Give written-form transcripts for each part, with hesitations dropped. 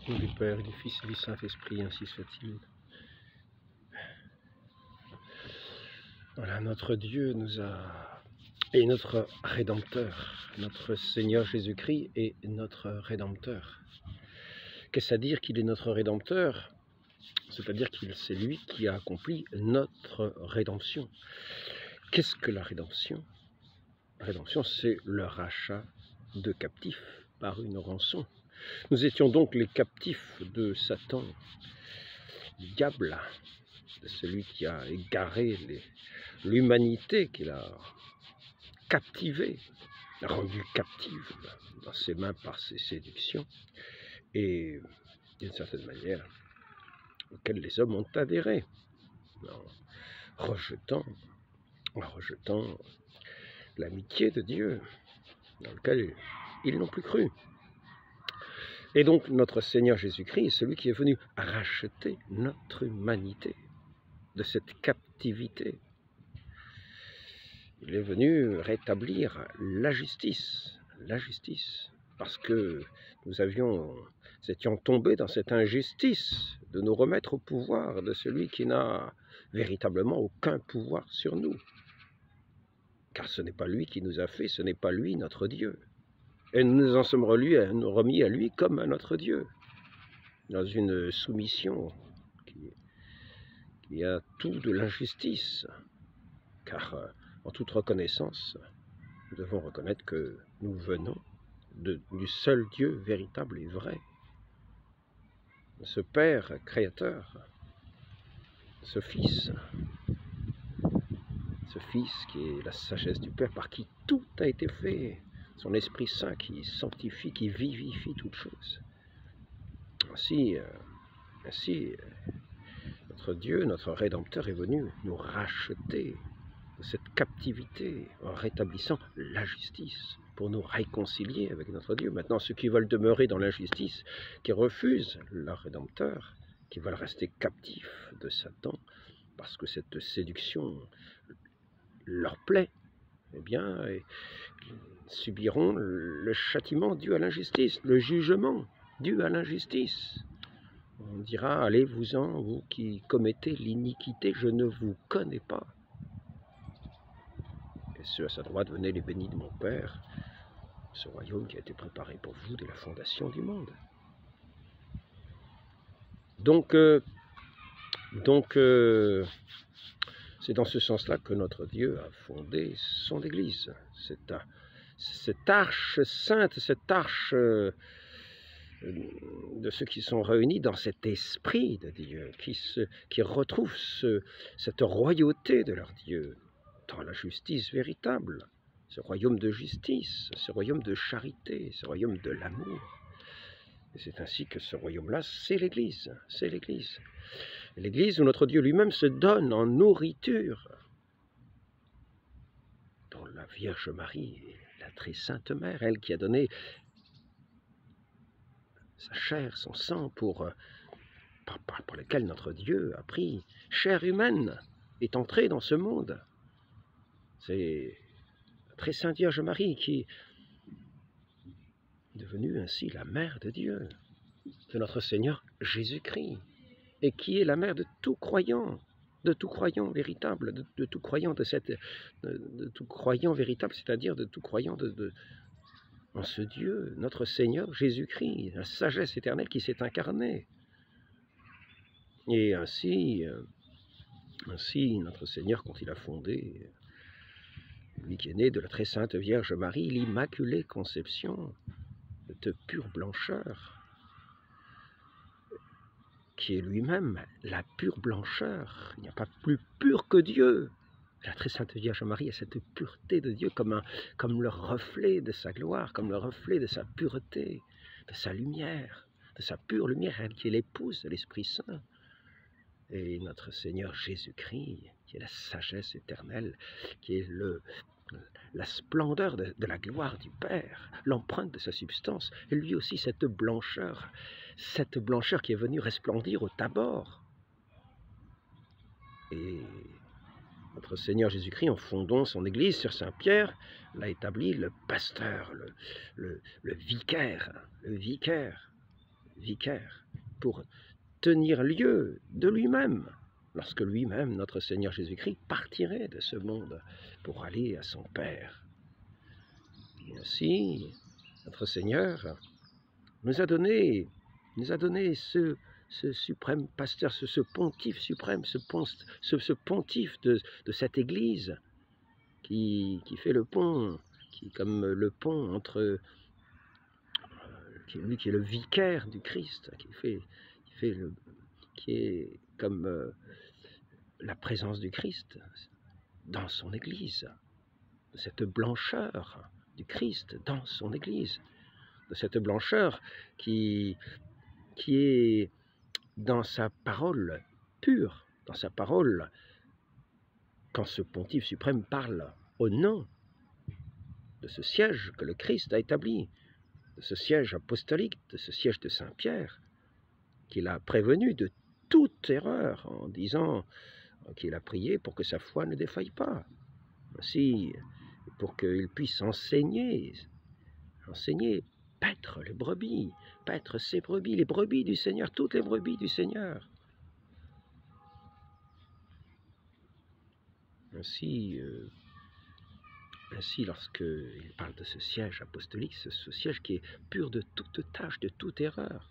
Au nom du Père, et du Fils et du Saint-Esprit, ainsi soit-il. Voilà, notre Dieu est notre Rédempteur. Notre Seigneur Jésus-Christ est notre Rédempteur. Qu'est-ce à dire qu'il est notre Rédempteur? C'est-à-dire que c'est lui qui a accompli notre rédemption. Qu'est-ce que la rédemption? La rédemption, c'est le rachat de captifs par une rançon. Nous étions donc les captifs de Satan, du diable, de celui qui a égaré l'humanité, qu'il a captivée, rendue captive dans ses mains par ses séductions, et d'une certaine manière, auquel les hommes ont adhéré, en rejetant l'amitié de Dieu, dans lequel ils n'ont plus cru. Et donc notre Seigneur Jésus-Christ est celui qui est venu racheter notre humanité de cette captivité. Il est venu rétablir la justice, parce que nous étions tombés dans cette injustice de nous remettre au pouvoir de celui qui n'a véritablement aucun pouvoir sur nous. Car ce n'est pas lui qui nous a fait, ce n'est pas lui notre Dieu. Et nous nous en sommes remis à lui comme à notre Dieu, dans une soumission qui a tout de l'injustice. Car en toute reconnaissance, nous devons reconnaître que nous venons du seul Dieu véritable et vrai, ce Père créateur, ce Fils qui est la sagesse du Père, par qui tout a été fait, son Esprit Saint qui sanctifie, qui vivifie toutes choses. Ainsi, notre Dieu, notre Rédempteur est venu nous racheter de cette captivité en rétablissant la justice pour nous réconcilier avec notre Dieu. Maintenant, ceux qui veulent demeurer dans l'injustice, qui refusent leur Rédempteur, qui veulent rester captifs de Satan, parce que cette séduction leur plaît, eh bien, ils subiront le châtiment dû à l'injustice, le jugement dû à l'injustice. On dira, allez-vous-en, vous qui commettez l'iniquité, je ne vous connais pas. Et ceux à sa droite, venez les bénis de mon Père, ce royaume qui a été préparé pour vous dès la fondation du monde. Donc c'est dans ce sens-là que notre Dieu a fondé son Église. Cette arche sainte, cette arche de ceux qui sont réunis dans cet esprit de Dieu, qui retrouvent cette royauté de leur Dieu, dans la justice véritable, ce royaume de justice, ce royaume de charité, ce royaume de l'amour. Et c'est ainsi que ce royaume-là, c'est l'Église, c'est l'Église. L'Église où notre Dieu lui-même se donne en nourriture, dont la Vierge Marie, la très sainte mère, elle qui a donné sa chair, son sang, par lequel notre Dieu a pris chair humaine, est entré dans ce monde. C'est la très sainte Vierge Marie qui est devenue ainsi la mère de Dieu, de notre Seigneur Jésus-Christ, et qui est la mère de tout croyant véritable, de tout croyant de tout croyant véritable, c'est-à-dire de tout croyant en ce Dieu, notre Seigneur Jésus-Christ, la sagesse éternelle qui s'est incarnée. Et ainsi, notre Seigneur, quand il a fondé, lui qui est né de la très sainte Vierge Marie, l'Immaculée Conception, de pure blancheur, qui est lui-même la pure blancheur. Il n'y a pas plus pur que Dieu. La très sainte Vierge Marie a cette pureté de Dieu comme le reflet de sa gloire, comme le reflet de sa pureté, de sa lumière, de sa pure lumière, elle qui est l'épouse de l'Esprit Saint. Et notre Seigneur Jésus-Christ, qui est la sagesse éternelle, qui est la splendeur de la gloire du Père, l'empreinte de sa substance, et lui aussi cette blancheur qui est venue resplendir au Tabor. Et notre Seigneur Jésus-Christ, en fondant son Église sur Saint-Pierre, l'a établi le pasteur, le vicaire, vicaire, pour tenir lieu de lui-même, lorsque lui-même, notre Seigneur Jésus-Christ, partirait de ce monde pour aller à son Père. Et ainsi, notre Seigneur nous a donné ce suprême pasteur, ce pontife suprême, ce pontife de cette Église qui fait le pont, qui est comme le pont entre, lui qui est le vicaire du Christ, qui est comme la présence du Christ dans son Église, de cette blancheur du Christ dans son Église, de cette blancheur qui est dans sa parole pure, dans sa parole, quand ce pontife suprême parle au nom de ce siège que le Christ a établi, de ce siège apostolique, de ce siège de Saint-Pierre, qu'il a prévenu de toute erreur en disant qu'il a prié pour que sa foi ne défaille pas, ainsi pour qu'il puisse enseigner, paître les brebis, paître ses brebis, les brebis du Seigneur, toutes les brebis du Seigneur. Ainsi, lorsqu'il parle de ce siège apostolique, ce siège qui est pur de toute tâche, de toute erreur,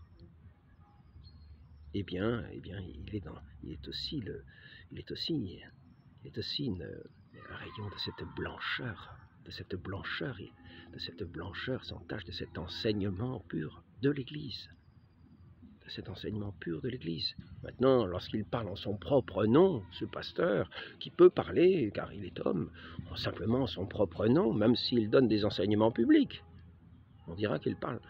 eh bien, il est aussi un rayon de cette blancheur sans tache, de cet enseignement pur de l'Église. Maintenant, lorsqu'il parle en son propre nom, ce pasteur, qui peut parler, car il est homme, en simplement son propre nom, même s'il donne des enseignements publics, on dira qu'il parle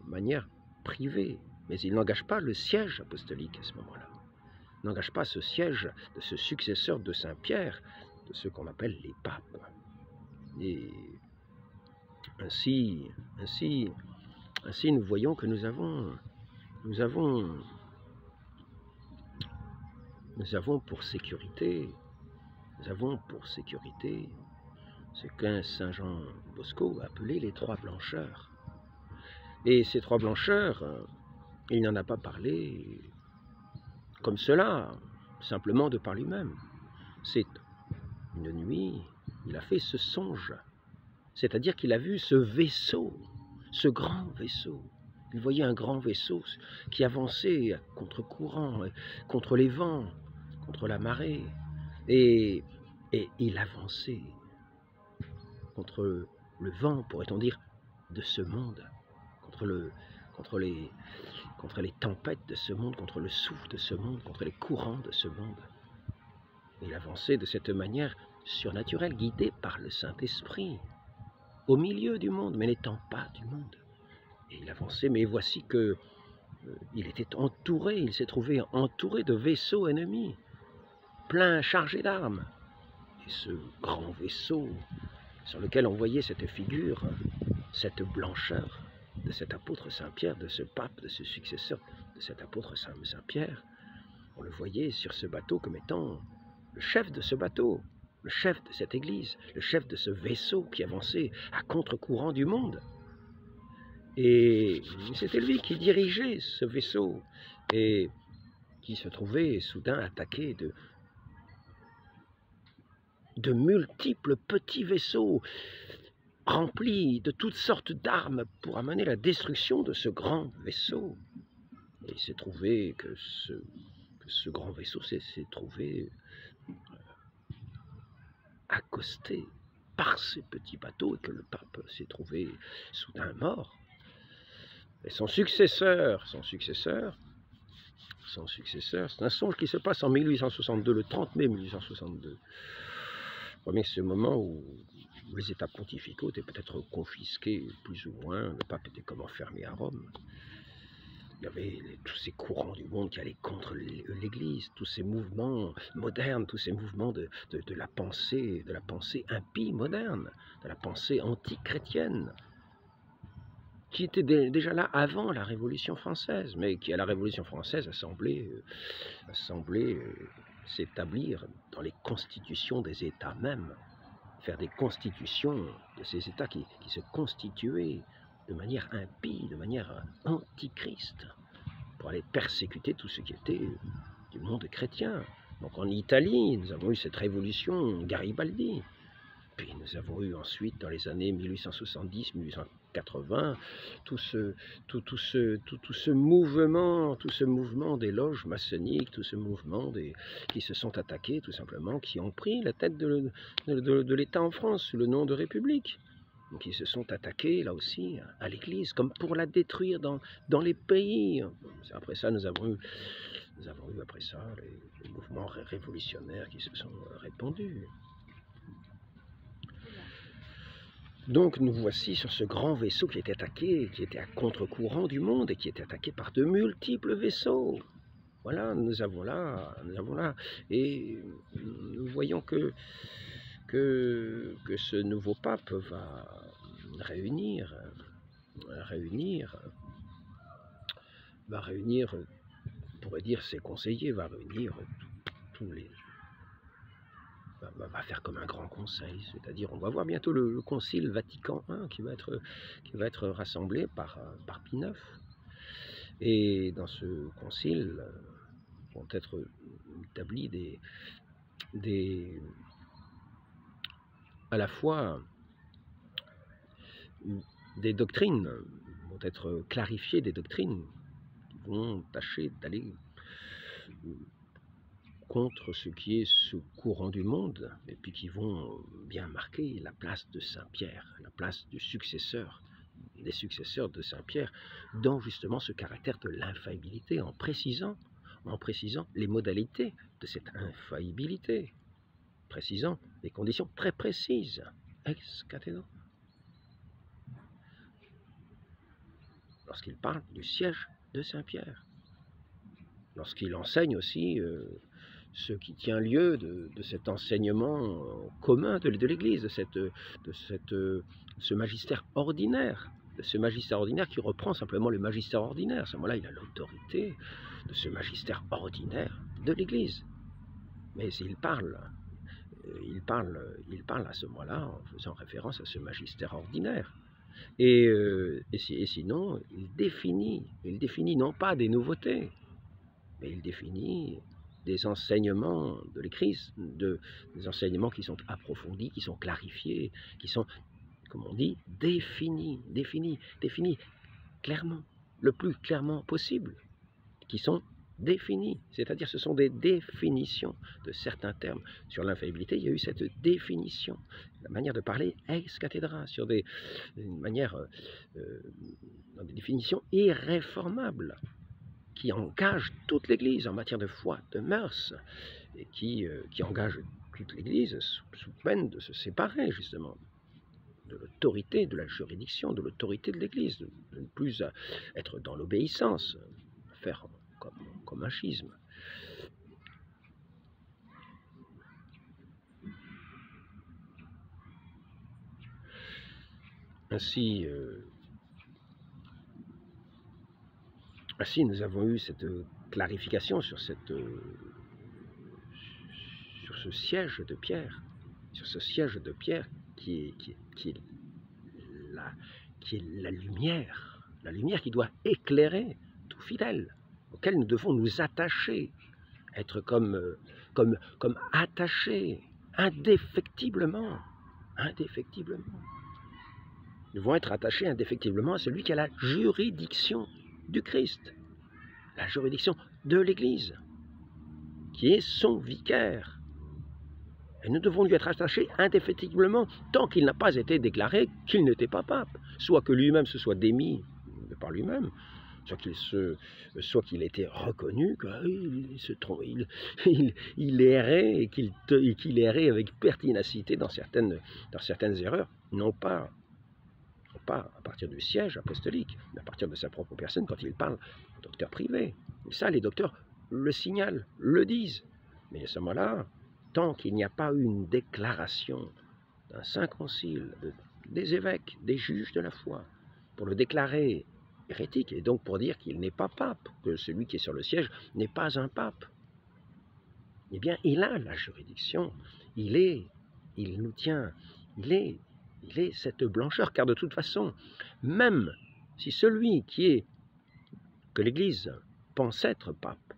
de manière privée, mais il n'engage pas le siège apostolique à ce moment-là. Il n'engage pas ce siège de ce successeur de Saint-Pierre, de ceux qu'on appelle les papes. Et ainsi, nous voyons que nous avons pour sécurité, ce qu'un Saint Jean Bosco a appelé les trois blancheurs. Et ces trois blancheurs, il n'en a pas parlé comme cela, simplement de par lui-même. C'est une nuit, il a fait ce songe, c'est-à-dire qu'il a vu ce vaisseau, ce grand vaisseau. Il voyait un grand vaisseau qui avançait à contre-courant, contre les vents, contre la marée, et il avançait contre le vent, pourrait-on dire, de ce monde, contre les tempêtes de ce monde, contre le souffle de ce monde, contre les courants de ce monde. Il avançait de cette manière surnaturelle, guidé par le Saint-Esprit, au milieu du monde, mais n'étant pas du monde. Et il avançait, mais voici que il était entouré, il s'est trouvé entouré de vaisseaux ennemis, pleins, chargés d'armes. Et ce grand vaisseau, sur lequel on voyait cette figure, cette blancheur de cet apôtre Saint-Pierre, de ce pape, de ce successeur de cet apôtre Saint-Pierre, on le voyait sur ce bateau comme étant le chef de ce bateau, le chef de cette église, le chef de ce vaisseau qui avançait à contre-courant du monde. Et c'était lui qui dirigeait ce vaisseau et qui se trouvait soudain attaqué de multiples petits vaisseaux remplis de toutes sortes d'armes pour amener la destruction de ce grand vaisseau. Et il s'est trouvé que ce grand vaisseau s'est trouvé accosté par ces petits bateaux et que le pape s'est trouvé soudain mort. Et son successeur, c'est un songe qui se passe en 1862, le 30 mai 1862. C'est ce moment où les États pontificaux étaient peut-être confisqués, plus ou moins. Le pape était comme enfermé à Rome. Il y avait tous ces courants du monde qui allaient contre l'Église, tous ces mouvements modernes, tous ces mouvements de la pensée impie moderne, de la pensée anti-chrétienne, qui était déjà là avant la Révolution française, mais qui à la Révolution française a semblé s'établir dans les constitutions des États même, faire des constitutions de ces États qui se constituaient de manière impie, de manière antichrist. pour aller persécuter tout ce qui était du monde chrétien. Donc en Italie, nous avons eu cette révolution Garibaldi. Puis nous avons eu ensuite, dans les années 1870-1880, tout ce mouvement des loges maçonniques, tout ce mouvement qui se sont attaqués, tout simplement, qui ont pris la tête de l'État en France, sous le nom de République. Donc ils se sont attaqués, là aussi, à l'Église, comme pour la détruire dans les pays. Après ça, nous avons eu après ça les mouvements révolutionnaires qui se sont répandus. Donc nous voici sur ce grand vaisseau qui était attaqué, qui était à contre-courant du monde et qui était attaqué par de multiples vaisseaux. Voilà, nous avons là, et nous voyons que ce nouveau pape va réunir, on pourrait dire ses conseillers, va réunir tous les... va faire comme un grand conseil, c'est-à-dire on va voir bientôt le concile Vatican I qui va être rassemblé par Pie IX. Et dans ce concile vont être établis à la fois des doctrines, vont être clarifiées des doctrines qui vont tâcher d'aller contre ce qui est ce courant du monde, et puis qui vont bien marquer la place de Saint-Pierre, la place du successeur, des successeurs de Saint-Pierre, dans justement ce caractère de l'infaillibilité, en précisant les modalités de cette infaillibilité, précisant des conditions très précises, ex cathedra. Lorsqu'il parle du siège de Saint-Pierre, lorsqu'il enseigne aussi ce qui tient lieu de cet enseignement commun de l'Église, de ce magistère ordinaire, qui reprend simplement le magistère ordinaire. À ce moment-là, il a l'autorité de ce magistère ordinaire de l'Église. Mais il parle à ce moment-là en faisant référence à ce magistère ordinaire. Et sinon, il définit non pas des nouveautés, mais il définit des enseignements de l'Église, des enseignements qui sont approfondis, qui sont clarifiés, qui sont, comme on dit, définis clairement, le plus clairement possible, qui sont définis, c'est-à-dire ce sont des définitions de certains termes. Sur l'infaillibilité, il y a eu cette définition, la manière de parler ex cathedra, sur des définitions irréformables, qui engage toute l'Église en matière de foi, de mœurs, et qui engage toute l'Église sous peine de se séparer justement de l'autorité, de la juridiction, de l'autorité de l'Église, de ne plus être dans l'obéissance, faire comme un schisme. Ainsi, nous avons eu cette clarification sur ce siège de Pierre, qui est la lumière qui doit éclairer tout fidèle, auquel nous devons nous attacher, être comme attachés indéfectiblement. Nous devons être attachés indéfectiblement à celui qui a la juridiction du Christ, la juridiction de l'Église, qui est son vicaire. Et nous devons lui être attachés indéfectiblement tant qu'il n'a pas été déclaré qu'il n'était pas pape, soit que lui-même se soit démis de par lui-même, soit qu'il ait été reconnu qu'il errait et qu'il errait avec pertinacité dans certaines erreurs, non pas à partir du siège apostolique, mais à partir de sa propre personne quand il parle au docteur privé. Et ça, les docteurs le signalent, le disent. Mais à ce moment-là, tant qu'il n'y a pas eu une déclaration d'un saint concile, des évêques, des juges de la foi, pour le déclarer hérétique, et donc pour dire qu'il n'est pas pape, que celui qui est sur le siège n'est pas un pape, eh bien, il a la juridiction, il est cette blancheur, car de toute façon, même si celui que l'Église pense être pape,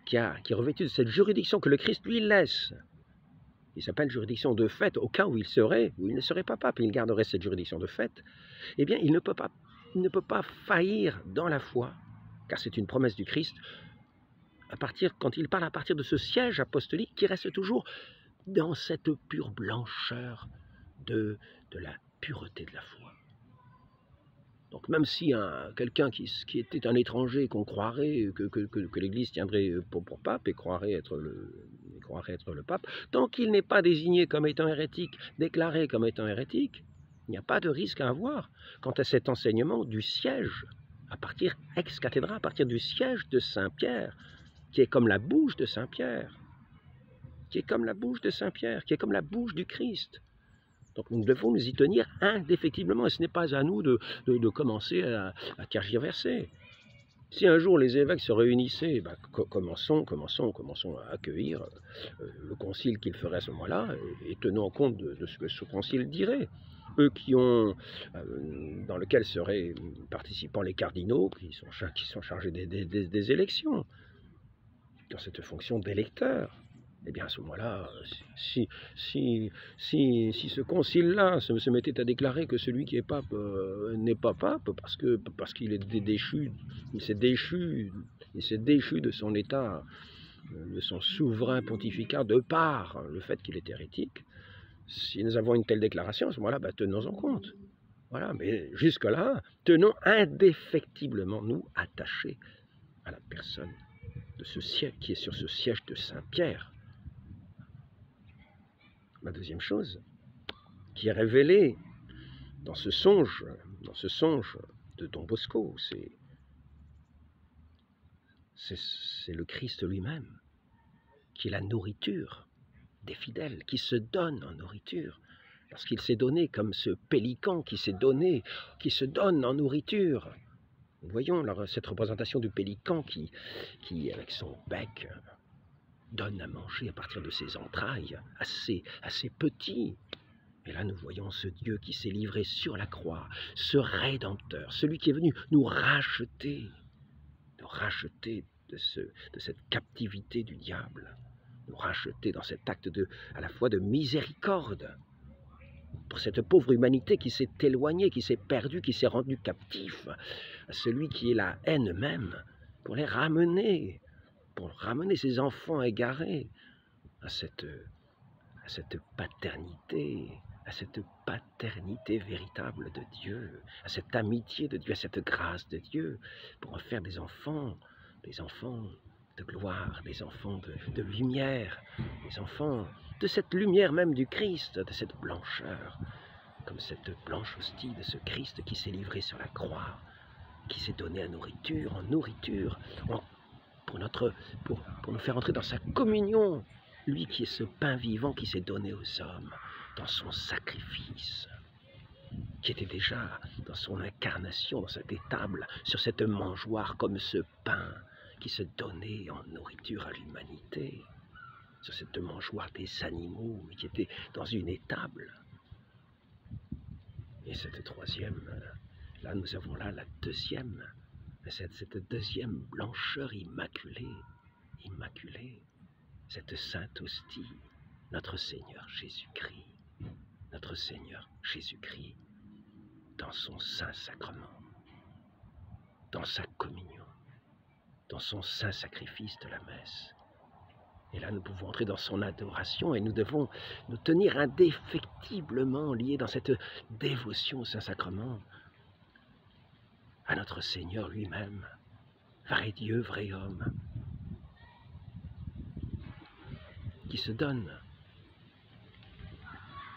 qui est revêtu de cette juridiction que le Christ lui laisse. Il s'appelle juridiction de fait, au cas où il ne serait pas pape, et il garderait cette juridiction de fait, eh bien, il ne peut pas faillir dans la foi, car c'est une promesse du Christ, quand il parle à partir de ce siège apostolique qui reste toujours dans cette pure blancheur de la pureté de la foi. Donc même si quelqu'un qui était un étranger, qu'on croirait que l'Église tiendrait pour pape et croirait être le pape, tant qu'il n'est pas désigné comme étant hérétique, déclaré comme étant hérétique, il n'y a pas de risque à avoir quant à cet enseignement du siège, à partir ex cathedra, à partir du siège de Saint-Pierre, qui est comme la bouche de Saint-Pierre, qui est comme la bouche de Saint-Pierre, qui est comme la bouche du Christ. Donc nous devons nous y tenir indéfectiblement, et ce n'est pas à nous de commencer à tergiverser. Si un jour les évêques se réunissaient, commençons à accueillir le concile qu'ils feraient à ce moment-là, et tenons compte de ce que ce concile dirait. Eux dans lequel seraient participants les cardinaux, qui sont chargés des élections, dans cette fonction d'électeur. Eh bien, à ce moment-là, si ce concile-là se mettait à déclarer que celui qui est pape n'est pas pape parce qu'il est déchu, il s'est déchu de son état, de son souverain pontificat, de par le fait qu'il est hérétique, si nous avons une telle déclaration, à ce moment-là, tenons-en compte. Voilà, mais jusque-là, tenons indéfectiblement, nous, attachés à la personne de ce siège qui est sur ce siège de Saint-Pierre. La deuxième chose qui est révélée dans ce songe de Don Bosco, c'est le Christ lui-même, qui est la nourriture des fidèles, qui se donne en nourriture, lorsqu'il s'est donné comme ce pélican qui se donne en nourriture. Nous voyons cette représentation du pélican qui avec son bec, donne à manger à partir de ses entrailles, assez petits. Et là, nous voyons ce Dieu qui s'est livré sur la croix, ce Rédempteur, celui qui est venu nous racheter de cette captivité du diable, nous racheter dans cet acte à la fois de miséricorde pour cette pauvre humanité qui s'est éloignée, qui s'est perdue, qui s'est rendue captive à celui qui est la haine même, pour ramener ses enfants égarés à cette paternité véritable de Dieu, à cette amitié de Dieu, à cette grâce de Dieu, pour en faire des enfants de gloire, des enfants de lumière, des enfants de cette lumière même du Christ, de cette blancheur, comme cette blanche hostie de ce Christ qui s'est livré sur la croix, qui s'est donné en nourriture, pour nous faire entrer dans sa communion, lui qui est ce pain vivant qui s'est donné aux hommes, dans son sacrifice, qui était déjà dans son incarnation, dans cette étable, sur cette mangeoire, comme ce pain qui se donnait en nourriture à l'humanité, sur cette mangeoire des animaux, qui était dans une étable. Et cette troisième, là nous avons la deuxième, cette deuxième blancheur immaculée, cette sainte hostie, notre Seigneur Jésus-Christ, dans son saint sacrement, dans sa communion, dans son saint sacrifice de la messe. Et là, nous pouvons entrer dans son adoration et nous devons nous tenir indéfectiblement liés dans cette dévotion au Saint-Sacrement à notre Seigneur lui-même, vrai Dieu, vrai homme, qui se donne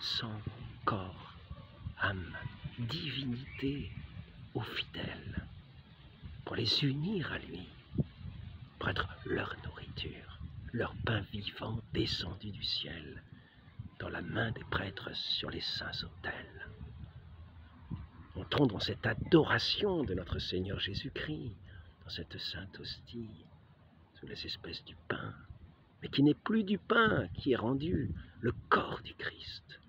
sang, corps, âme, divinité aux fidèles, pour les unir à lui, pour être leur nourriture, leur pain vivant descendu du ciel, dans la main des prêtres sur les saints autels. Entrons dans cette adoration de notre Seigneur Jésus-Christ, dans cette sainte hostie, sous les espèces du pain, mais qui n'est plus du pain, qui est rendu le corps du Christ.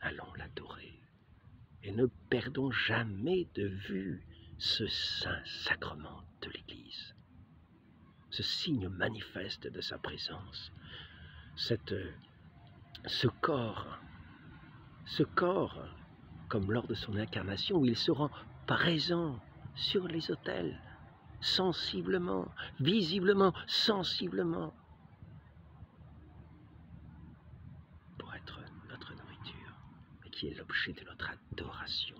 Allons l'adorer Et ne perdons jamais de vue ce saint sacrement de l'Église, ce signe manifeste de sa présence, ce corps, comme lors de son incarnation, où il se rend présent sur les autels, sensiblement, visiblement, sensiblement, pour être notre nourriture, et qui est l'objet de notre adoration.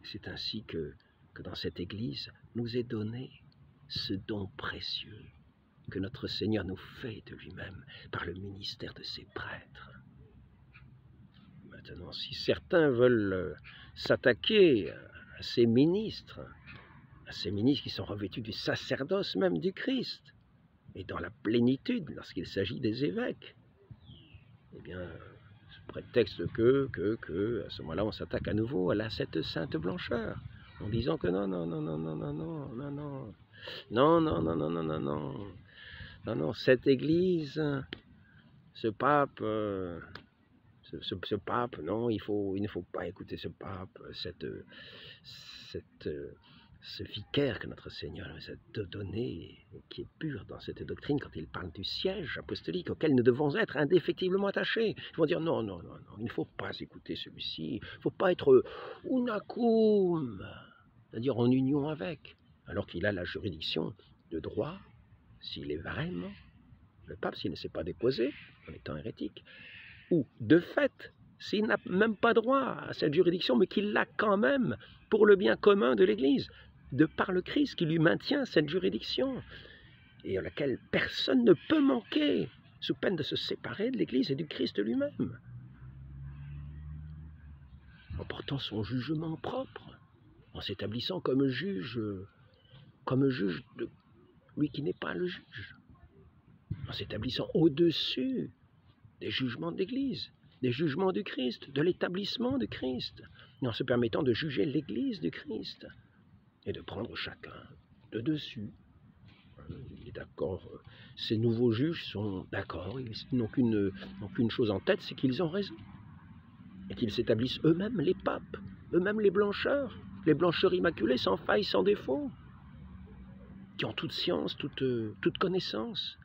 C'est ainsi que dans cette Église nous est donné ce don précieux que notre Seigneur nous fait de lui-même par le ministère de ses prêtres. Maintenant, si certains veulent s'attaquer à ces ministres qui sont revêtus du sacerdoce même du Christ, et dans la plénitude lorsqu'il s'agit des évêques, eh bien, sous prétexte que à ce moment-là, on s'attaque à nouveau à cette sainte blancheur, en disant que non, cette Église, ce pape, ce pape, non, il ne faut pas écouter ce pape, ce vicaire que notre Seigneur nous a donné, qui est pur dans cette doctrine, quand il parle du siège apostolique auquel nous devons être indéfectiblement attachés. Ils vont dire non, il ne faut pas écouter celui-ci, il ne faut pas être unacum, c'est-à-dire en union avec, alors qu'il a la juridiction de droit, s'il est vraiment le pape, s'il ne s'est pas déposé en étant hérétique, ou de fait, s'il n'a même pas droit à cette juridiction, mais qu'il l'a quand même pour le bien commun de l'Église, de par le Christ qui lui maintient cette juridiction, et à laquelle personne ne peut manquer, sous peine de se séparer de l'Église et du Christ lui-même, en portant son jugement propre, en s'établissant comme juge de lui qui n'est pas le juge, en s'établissant au-dessus des jugements de l'Église, des jugements du Christ, de l'établissement du Christ, et en se permettant de juger l'Église du Christ, et de prendre chacun de dessus. Il est d'accord, ces nouveaux juges sont d'accord, ils n'ont qu'une chose en tête, c'est qu'ils ont raison, et qu'ils s'établissent eux-mêmes les papes, eux-mêmes les blancheurs immaculés, sans faille, sans défaut, qui ont toute science, toute connaissance,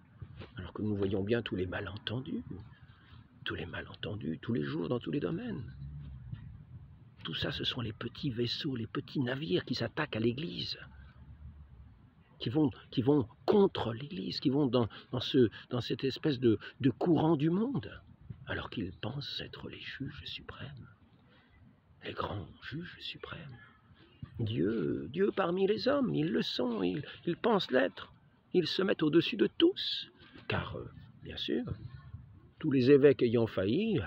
alors que nous voyons bien tous les malentendus, tous les jours, dans tous les domaines. Tout ça, ce sont les petits vaisseaux, les petits navires qui s'attaquent à l'Église, qui vont contre l'Église, qui vont dans cette espèce de courant du monde, alors qu'ils pensent être les juges suprêmes, les grands juges suprêmes. Dieu parmi les hommes, ils le sont, ils pensent l'être, ils se mettent au-dessus de tous, car, bien sûr, tous les évêques ayant failli,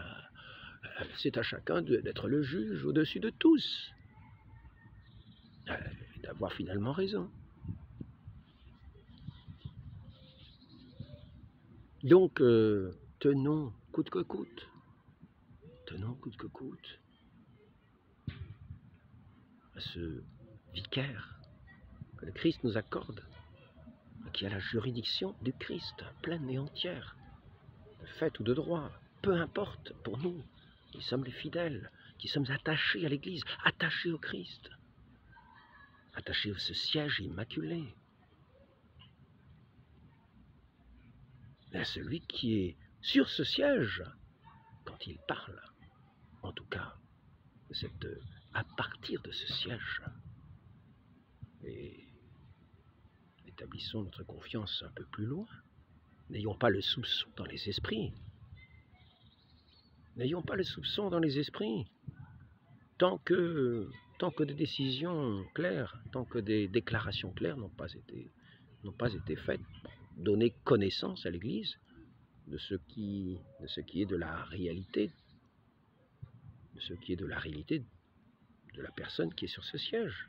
c'est à chacun d'être le juge au-dessus de tous, et d'avoir finalement raison. Donc, tenons coûte que coûte, à ce vicaire que le Christ nous accorde, qui a la juridiction du Christ, pleine et entière, de fait ou de droit, peu importe pour nous, qui sommes les fidèles, qui sommes attachés à l'Église, attachés au Christ, attachés à ce siège immaculé, et à celui qui est sur ce siège quand il parle, en tout cas, à partir de ce siège. Et établissons notre confiance un peu plus loin. N'ayons pas le soupçon dans les esprits. N'ayons pas le soupçon dans les esprits. Tant que des décisions claires, tant que des déclarations claires n'ont pas été faites, donner connaissance à l'Église de ce qui est de la réalité, de la personne qui est sur ce siège,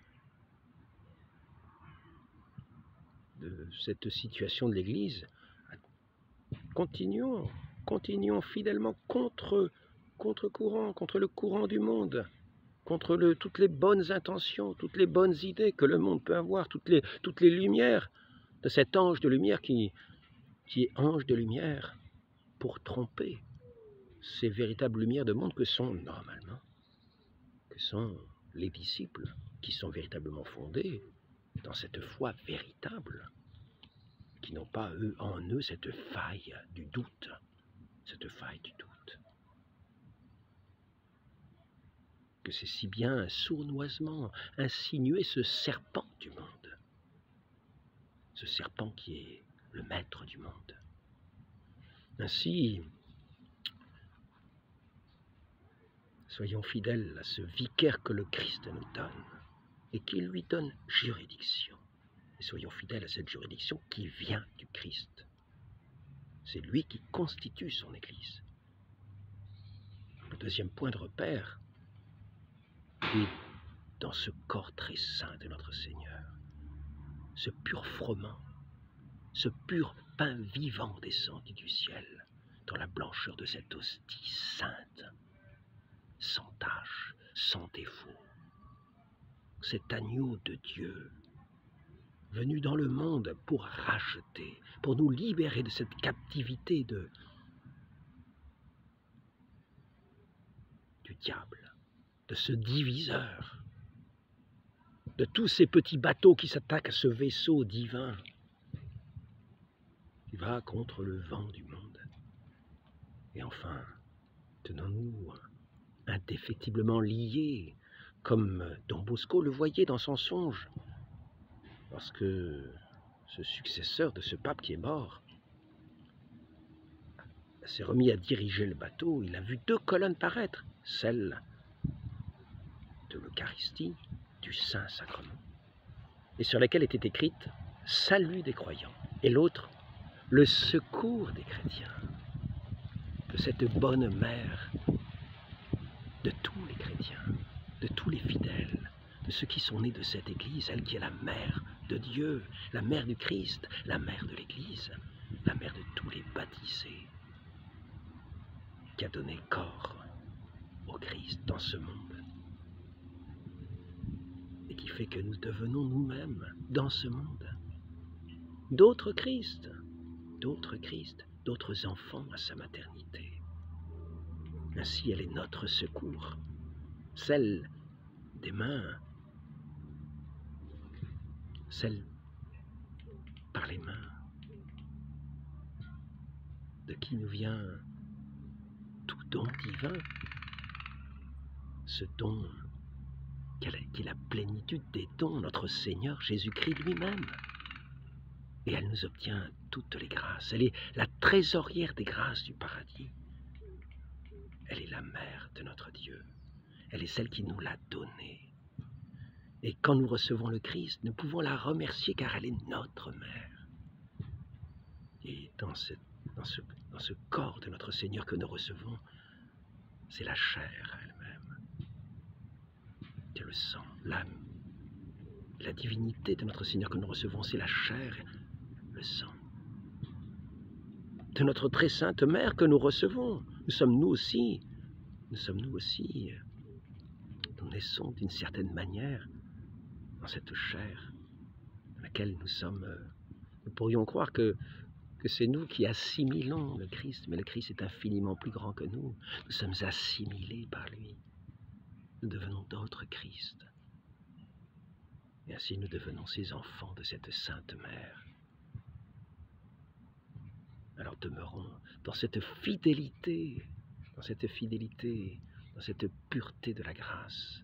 de cette situation de l'Église. Continuons fidèlement contre-courant, contre le courant du monde, contre toutes les bonnes intentions, toutes les bonnes idées que le monde peut avoir, toutes les lumières de cet ange de lumière qui est ange de lumière pour tromper ces véritables lumières de monde que sont que sont les disciples qui sont véritablement fondés dans cette foi véritable, qui n'ont pas en eux cette faille du doute, que c'est si bien sournoisement insinué ce serpent du monde, ce serpent qui est le maître du monde. Ainsi, soyons fidèles à ce vicaire que le Christ nous donne et qui lui donne juridiction. Et soyons fidèles à cette juridiction qui vient du Christ. C'est lui qui constitue son Église. Le deuxième point de repère est dans ce corps très saint de notre Seigneur, ce pur froment, ce pur pain vivant descendu du ciel, dans la blancheur de cette hostie sainte, sans tache, sans défaut. Cet agneau de Dieu, venu dans le monde pour racheter, pour nous libérer de cette captivité du diable, de ce diviseur, de tous ces petits bateaux qui s'attaquent à ce vaisseau divin qui va contre le vent du monde. Et enfin, tenons-nous indéfectiblement liés, comme Don Bosco le voyait dans son songe, lorsque ce successeur de ce pape qui est mort s'est remis à diriger le bateau. Il a vu deux colonnes paraître, celle de l'Eucharistie, du Saint-Sacrement, et sur laquelle était écrite « Salut des croyants », et l'autre « Le secours des chrétiens », de cette bonne mère de tous les chrétiens, de tous les fidèles, de ceux qui sont nés de cette Église, elle qui est la mère de Dieu, la mère du Christ, la mère de l'Église, la mère de tous les baptisés, qui a donné corps au Christ dans ce monde, et qui fait que nous devenons nous-mêmes, dans ce monde, d'autres Christ, d'autres enfants à sa maternité. Ainsi, elle est notre secours, celle des mains, celle par les mains, de qui nous vient tout don divin, ce don qui est la plénitude des dons, notre Seigneur Jésus-Christ lui-même. Et elle nous obtient toutes les grâces. Elle est la trésorière des grâces du paradis. Elle est la mère de notre Dieu. Elle est celle qui nous l'a donnée. Et quand nous recevons le Christ, nous pouvons la remercier car elle est notre mère. Et dans ce corps de notre Seigneur que nous recevons, c'est la chair elle-même, c'est le sang, l'âme. La divinité de notre Seigneur que nous recevons, c'est la chair, le sang. De notre très sainte mère que nous recevons, nous naissons d'une certaine manière dans cette chair dans laquelle nous pourrions croire que c'est nous qui assimilons le Christ, mais le Christ est infiniment plus grand que nous. Nous sommes assimilés par lui. Nous devenons d'autres Christ. Et ainsi nous devenons ces enfants de cette Sainte Mère. Alors demeurons dans cette fidélité, dans cette pureté de la grâce,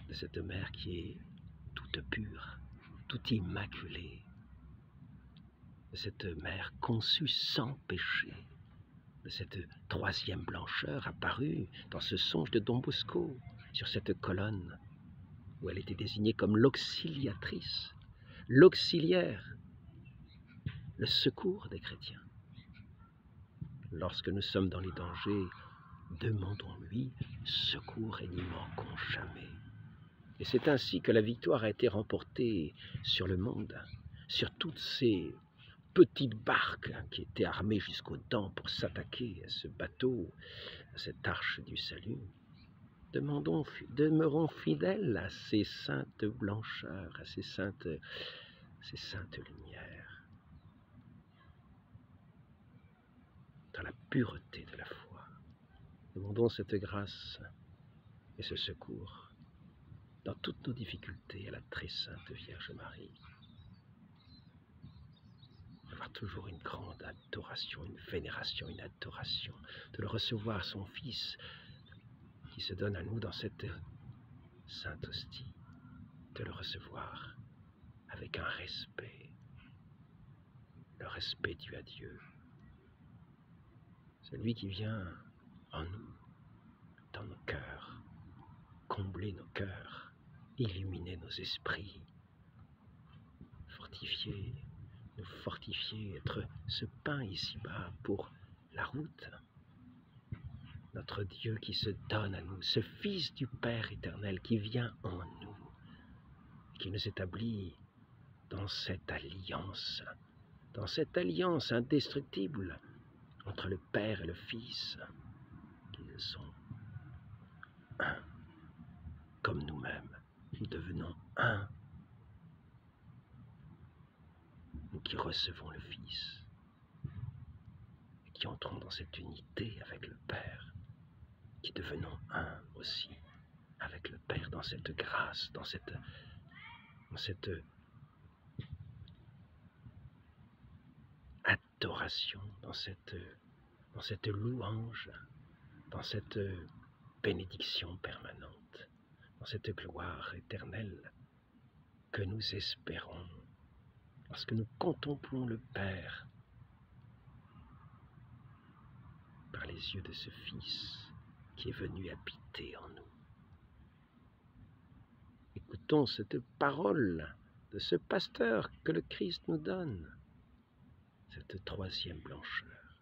de cette Mère qui est toute pure, toute immaculée, de cette mère conçue sans péché, de cette troisième blancheur apparue dans ce songe de Don Bosco, sur cette colonne où elle était désignée comme l'auxiliatrice, l'auxiliaire, le secours des chrétiens. Lorsque nous sommes dans les dangers, demandons-lui secours et n'y manquons jamais. Et c'est ainsi que la victoire a été remportée sur le monde, sur toutes ces petites barques qui étaient armées jusqu'aux dents pour s'attaquer à ce bateau, à cette arche du salut. Demeurons fidèles à ces saintes blancheurs, à ces saintes lumières, dans la pureté de la foi. Demandons cette grâce et ce secours dans toutes nos difficultés à la très sainte Vierge Marie. Avoir toujours une grande adoration, une vénération, une adoration, de le recevoir, son Fils, qui se donne à nous dans cette sainte hostie, de le recevoir avec un respect, le respect dû à Dieu. Celui qui vient en nous, dans nos cœurs, combler nos cœurs, illuminer nos esprits, nous fortifier, être ce pain ici-bas pour la route. Notre Dieu qui se donne à nous, ce Fils du Père éternel qui vient en nous, qui nous établit dans cette alliance indestructible entre le Père et le Fils, qui sont un, comme nous-mêmes. Nous devenons un, nous qui recevons le Fils, et qui entrons dans cette unité avec le Père, qui devenons un aussi avec le Père, dans cette grâce, dans cette adoration, dans cette louange, dans cette bénédiction permanente, dans cette gloire éternelle que nous espérons lorsque nous contemplons le Père par les yeux de ce Fils qui est venu habiter en nous. Écoutons cette parole de ce pasteur que le Christ nous donne, cette troisième blancheur.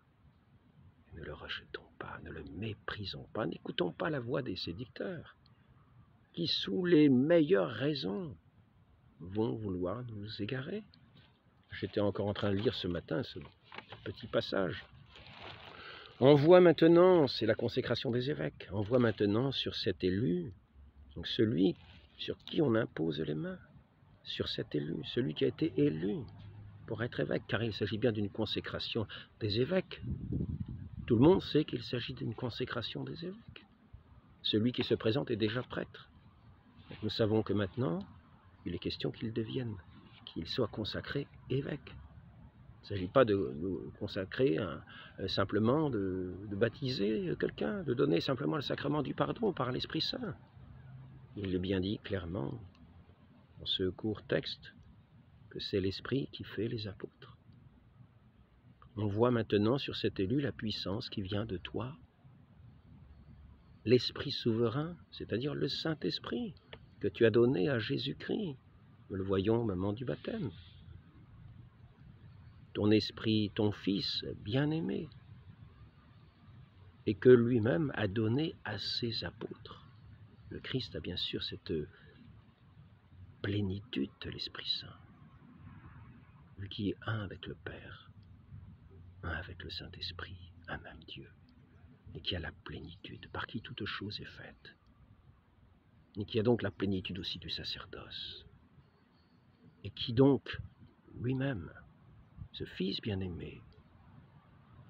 Et ne le rejetons pas, ne le méprisons pas, n'écoutons pas la voix des séducteurs qui, sous les meilleures raisons, vont vouloir nous égarer. J'étais encore en train de lire ce matin ce petit passage. On voit maintenant, c'est la consécration des évêques, on voit maintenant sur cet élu, donc celui sur qui on impose les mains, sur cet élu, celui qui a été élu pour être évêque, car il s'agit bien d'une consécration des évêques. Tout le monde sait qu'il s'agit d'une consécration des évêques. Celui qui se présente est déjà prêtre. Nous savons que maintenant, il est question qu'il devienne, qu'il soit consacré évêque. Il ne s'agit pas de consacrer simplement de baptiser quelqu'un, de donner simplement le sacrement du pardon par l'Esprit Saint. Il est bien dit clairement dans ce court texte que c'est l'Esprit qui fait les apôtres. On voit maintenant sur cet élu la puissance qui vient de toi, l'Esprit souverain, c'est-à-dire le Saint-Esprit que tu as donné à Jésus-Christ. Nous le voyons au moment du baptême. Ton Esprit, ton Fils bien-aimé, et que lui-même a donné à ses apôtres. Le Christ a bien sûr cette plénitude de l'Esprit Saint, lui qui est un avec le Père, un avec le Saint-Esprit, un même Dieu, et qui a la plénitude, par qui toute chose est faite, et qui a donc la plénitude aussi du sacerdoce, et qui donc lui-même, ce Fils bien-aimé,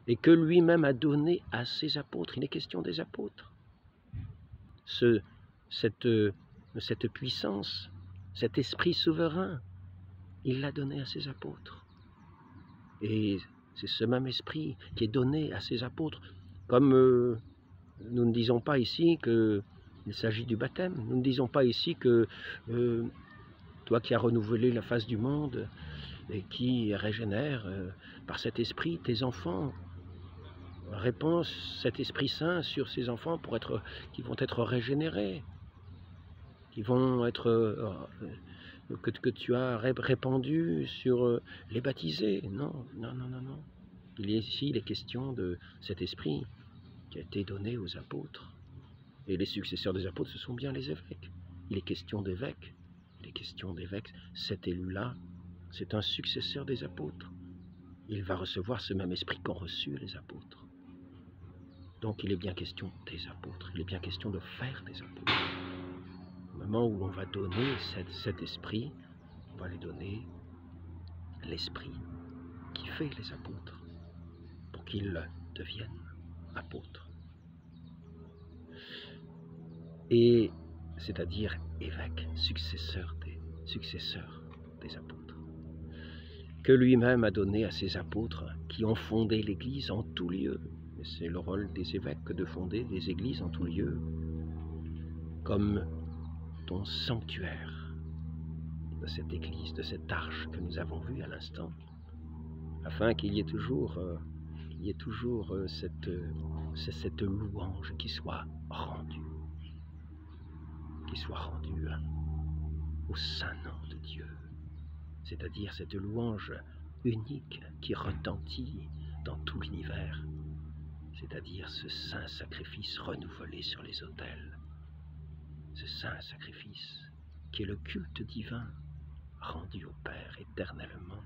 et que lui-même a donné à ses apôtres. Il est question des apôtres. Cette puissance, cet esprit souverain, il l'a donné à ses apôtres. Et c'est ce même esprit qui est donné à ses apôtres. Comme nous ne disons pas ici qu'il s'agit du baptême, nous ne disons pas ici que toi qui as renouvelé la face du monde et qui régénère par cet esprit tes enfants, répands cet Esprit Saint sur ces enfants qui vont être régénérés, qui vont être que tu as répandu sur les baptisés. Non. Ici, il est question de cet esprit qui a été donné aux apôtres. Et les successeurs des apôtres, ce sont bien les évêques. Il est question d'évêques. Cet élu-là, c'est un successeur des apôtres. Il va recevoir ce même esprit qu'ont reçu les apôtres. Donc il est bien question des apôtres. Il est bien question de faire des apôtres. Au moment où on va donner cet esprit, on va lui donner l'esprit qui fait les apôtres, pour qu'ils deviennent apôtres. et c'est-à-dire évêque, successeur des apôtres, que lui-même a donné à ses apôtres qui ont fondé l'Église en tout lieu. Et c'est le rôle des évêques que de fonder des églises en tout lieu, comme ton sanctuaire de cette Église, de cette arche que nous avons vue à l'instant, afin qu'il y ait toujours, cette louange qui soit rendue au saint nom de Dieu, c'est-à-dire cette louange unique qui retentit dans tout l'univers, c'est-à-dire ce saint sacrifice renouvelé sur les autels, ce saint sacrifice qui est le culte divin rendu au Père éternellement,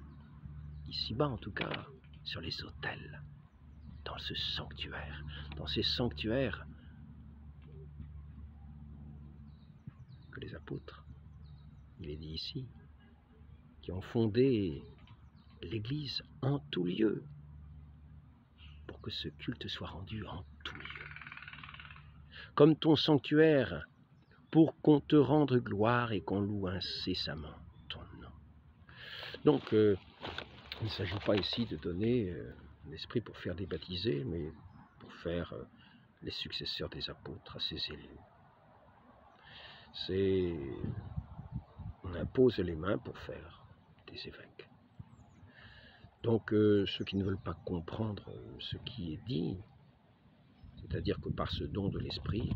ici-bas en tout cas, sur les autels, dans ce sanctuaire, dans ces sanctuaires que les apôtres, il est dit ici, qui ont fondé l'Église en tout lieu, pour que ce culte soit rendu en tout lieu. Comme ton sanctuaire, pour qu'on te rende gloire et qu'on loue incessamment ton nom. Donc, il ne s'agit pas ici de donner l'Esprit pour faire des baptisés, mais pour faire les successeurs des apôtres à ses élus. On impose les mains pour faire des évêques. Donc, ceux qui ne veulent pas comprendre ce qui est dit, c'est-à-dire que par ce don de l'Esprit,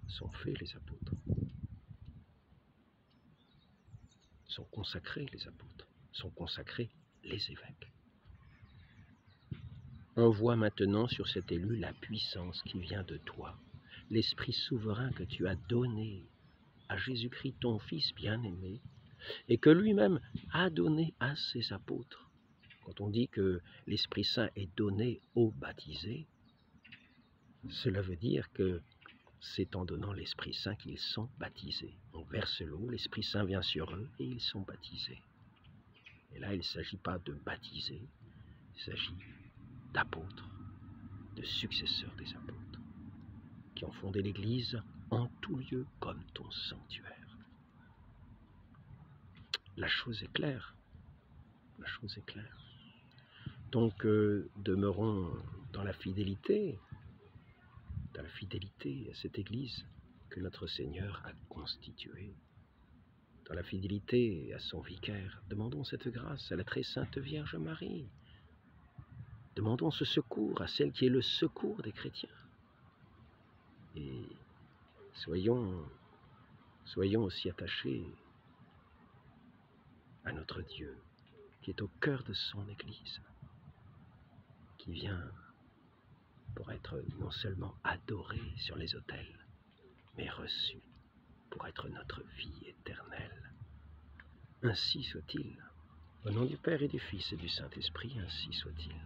sont faits les apôtres, sont consacrés les apôtres, sont consacrés les évêques. On voit maintenant sur cet élu la puissance qui vient de toi, l'Esprit souverain que tu as donné à Jésus-Christ, ton Fils bien-aimé, et que lui-même a donné à ses apôtres. Quand on dit que l'Esprit Saint est donné aux baptisés, cela veut dire que c'est en donnant l'Esprit Saint qu'ils sont baptisés. On verse l'eau, l'Esprit Saint vient sur eux et ils sont baptisés. Et là, il ne s'agit pas de baptiser, il s'agit d'apôtres, de successeurs des apôtres, qui ont fondé l'Église en tout lieu comme ton sanctuaire. La chose est claire. La chose est claire. Donc, demeurons dans la fidélité à cette Église que notre Seigneur a constituée, dans la fidélité à son vicaire. Demandons cette grâce à la très sainte Vierge Marie. Demandons ce secours à celle qui est le secours des chrétiens. Et soyons aussi attachés à notre Dieu, qui est au cœur de son Église, qui vient pour être non seulement adoré sur les autels, mais reçu pour être notre vie éternelle. Ainsi soit-il. Au nom du Père et du Fils et du Saint-Esprit, ainsi soit-il.